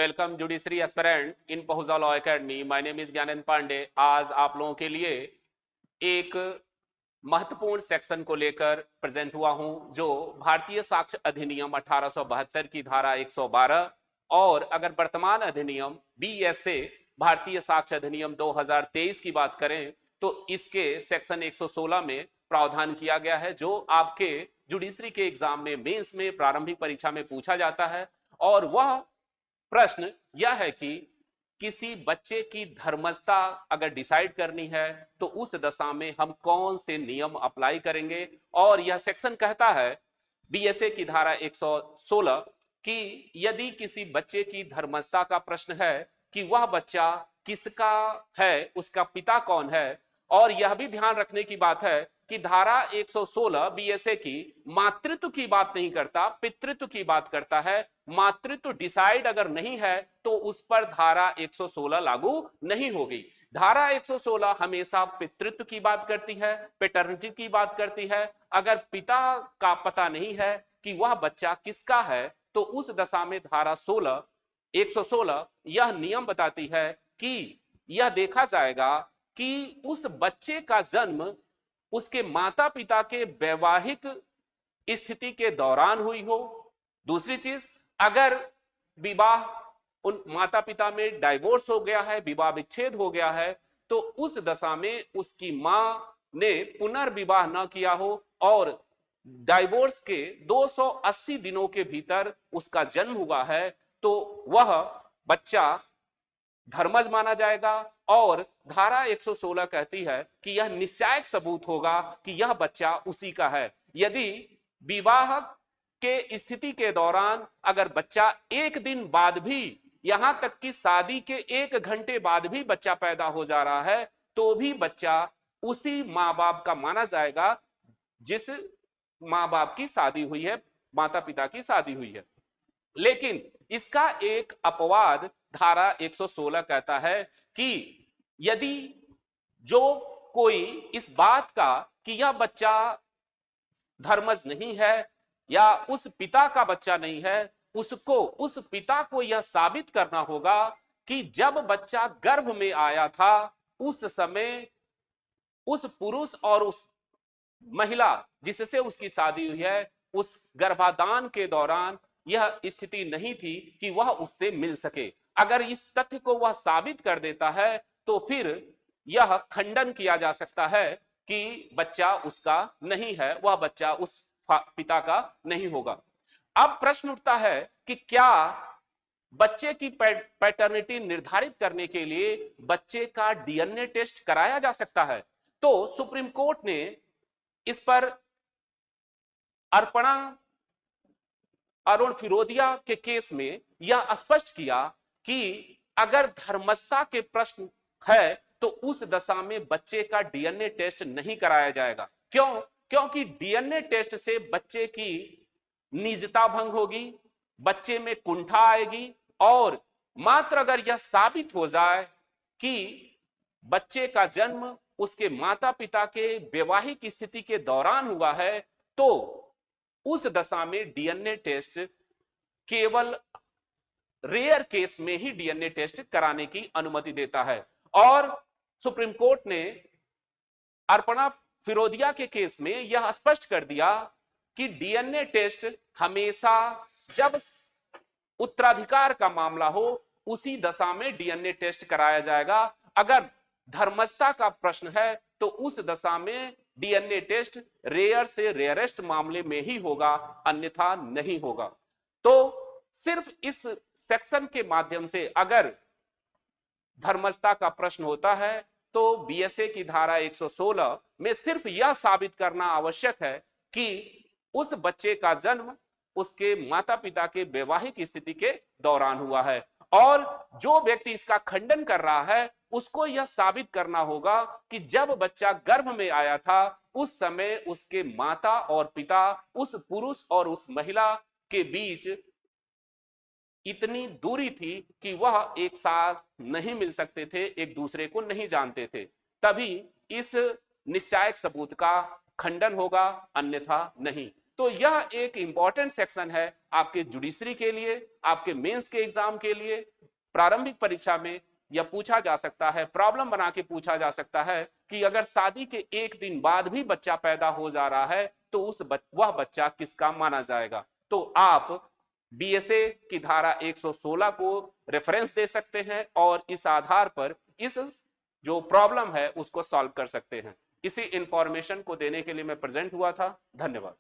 Welcome judiciary aspirant in Pahuja law academy. My name is Gyanendra Pandey. आज आप लोगों के लिए एक महत्वपूर्ण सेक्शन को लेकर प्रेजेंट हुआ हूं, जो भारतीय साक्ष्य अधिनियम 1872 की धारा 112 और अगर वर्तमान अधिनियम बीएसए भारतीय साक्ष्य अधिनियम 2023 की बात करें तो इसके सेक्शन 116 में प्रावधान किया गया है, जो आपके जुडिशरी के एग्जाम में, मेंस में, प्रारंभिक परीक्षा में पूछा जाता है। और वह प्रश्न यह है कि किसी बच्चे की धर्मस्थता अगर डिसाइड करनी है तो उस दशा में हम कौन से नियम अप्लाई करेंगे। और यह सेक्शन कहता है बीएसए की धारा 116 कि यदि किसी बच्चे की धर्मस्थता का प्रश्न है कि वह बच्चा किसका है, उसका पिता कौन है। और यह भी ध्यान रखने की बात है कि धारा 116 बीएसए की मातृत्व की बात नहीं करता, पितृत्व की बात करता है। मातृत्व डिसाइड अगर नहीं है तो उस पर धारा 116 लागू नहीं होगी। धारा 116 हमेशा पितृत्व की बात करती है, पेटर्निटी की बात करती है। अगर पिता का पता नहीं है कि वह बच्चा किसका है तो उस दशा में धारा 116 यह नियम बताती है कि यह देखा जाएगा कि उस बच्चे का जन्म उसके माता पिता के वैवाहिक स्थिति के दौरान हुई हो। दूसरी चीज, अगर विवाह उन माता पिता में डाइवोर्स हो गया है, विवाह विच्छेद हो गया है, तो उस दशा में उसकी मां ने पुनर्विवाह न किया हो और डाइवोर्स के 280 दिनों के भीतर उसका जन्म हुआ है तो वह बच्चा धर्मज माना जाएगा। और धारा 116 कहती है कि यह निश्चायक सबूत होगा कि यह बच्चा उसी का है। यदि विवाह के स्थिति के दौरान अगर बच्चा एक दिन बाद भी, यहां तक कि शादी के 1 घंटे बाद भी बच्चा पैदा हो जा रहा है तो भी बच्चा उसी मां बाप का माना जाएगा जिस मां बाप की शादी हुई है, माता पिता की शादी हुई है। लेकिन इसका एक अपवाद धारा 116 कहता है कि यदि जो कोई इस बात का कि यह बच्चा धर्मज नहीं है या उस पिता का बच्चा नहीं है, उसको, उस पिता को यह साबित करना होगा कि जब बच्चा गर्भ में आया था उस समय उस पुरुष और उस महिला जिससे उसकी शादी हुई है, उस गर्भाधान के दौरान यह स्थिति नहीं थी कि वह उससे मिल सके। अगर इस तथ्य को वह साबित कर देता है तो फिर यह खंडन किया जा सकता है कि बच्चा उसका नहीं है, वह बच्चा उस पिता का नहीं होगा। अब प्रश्न उठता है कि क्या बच्चे की पैटर्निटी निर्धारित करने के लिए बच्चे का डीएनए टेस्ट कराया जा सकता है। तो सुप्रीम कोर्ट ने इस पर अरुण फिरोदिया के केस में यह स्पष्ट किया कि अगर धर्मस्थता के प्रश्न है तो उस दशा में बच्चे का डीएनए टेस्ट नहीं कराया जाएगा। क्यों? क्योंकि डीएनए टेस्ट से बच्चे की निजता भंग होगी, बच्चे में कुंठा आएगी और मात्र अगर यह साबित हो जाए कि बच्चे का जन्म उसके माता पिता के वैवाहिक स्थिति के दौरान हुआ है तो उस दशा में डीएनए टेस्ट केवल रेयर केस में ही डीएनए टेस्ट कराने की अनुमति देता है। और सुप्रीम कोर्ट ने अर्पणा फिरोदिया के केस में यह स्पष्ट कर दिया कि डीएनए टेस्ट हमेशा जब उत्तराधिकार का मामला हो उसी दशा में डीएनए टेस्ट कराया जाएगा। अगर धर्मस्थता का प्रश्न है तो उस दशा में डीएनए टेस्ट रेयर से रेयरेस्ट मामले में ही होगा, अन्यथा नहीं होगा। तो सिर्फ इस सेक्शन के माध्यम से अगर धर्मस्थता का प्रश्न होता है तो बीएसए की धारा 116 में सिर्फ यह साबित करना आवश्यक है कि उस बच्चे का जन्म उसके माता पिता के वैवाहिक स्थिति के दौरान हुआ है। और जो व्यक्ति इसका खंडन कर रहा है उसको यह साबित करना होगा कि जब बच्चा गर्भ में आया था उस समय उसके माता और पिता, उस पुरुष और उस महिला के बीच इतनी दूरी थी कि वह एक साथ नहीं मिल सकते थे, एक दूसरे को नहीं जानते थे। तभी इस निश्चायक सबूत का खंडन होगा, अन्यथा नहीं। तो यह एक इंपॉर्टेंट सेक्शन है आपके जुडिशरी के लिए, आपके मेंस के एग्जाम के लिए। प्रारंभिक परीक्षा में यह पूछा जा सकता है, प्रॉब्लम बना के पूछा जा सकता है कि अगर शादी के एक दिन बाद भी बच्चा पैदा हो जा रहा है तो वह बच्चा किसका माना जाएगा। तो आप बीएसए की धारा 116 को रेफरेंस दे सकते हैं और इस आधार पर इस जो प्रॉब्लम है उसको सॉल्व कर सकते हैं। इसी इंफॉर्मेशन को देने के लिए मैं प्रेजेंट हुआ था। धन्यवाद।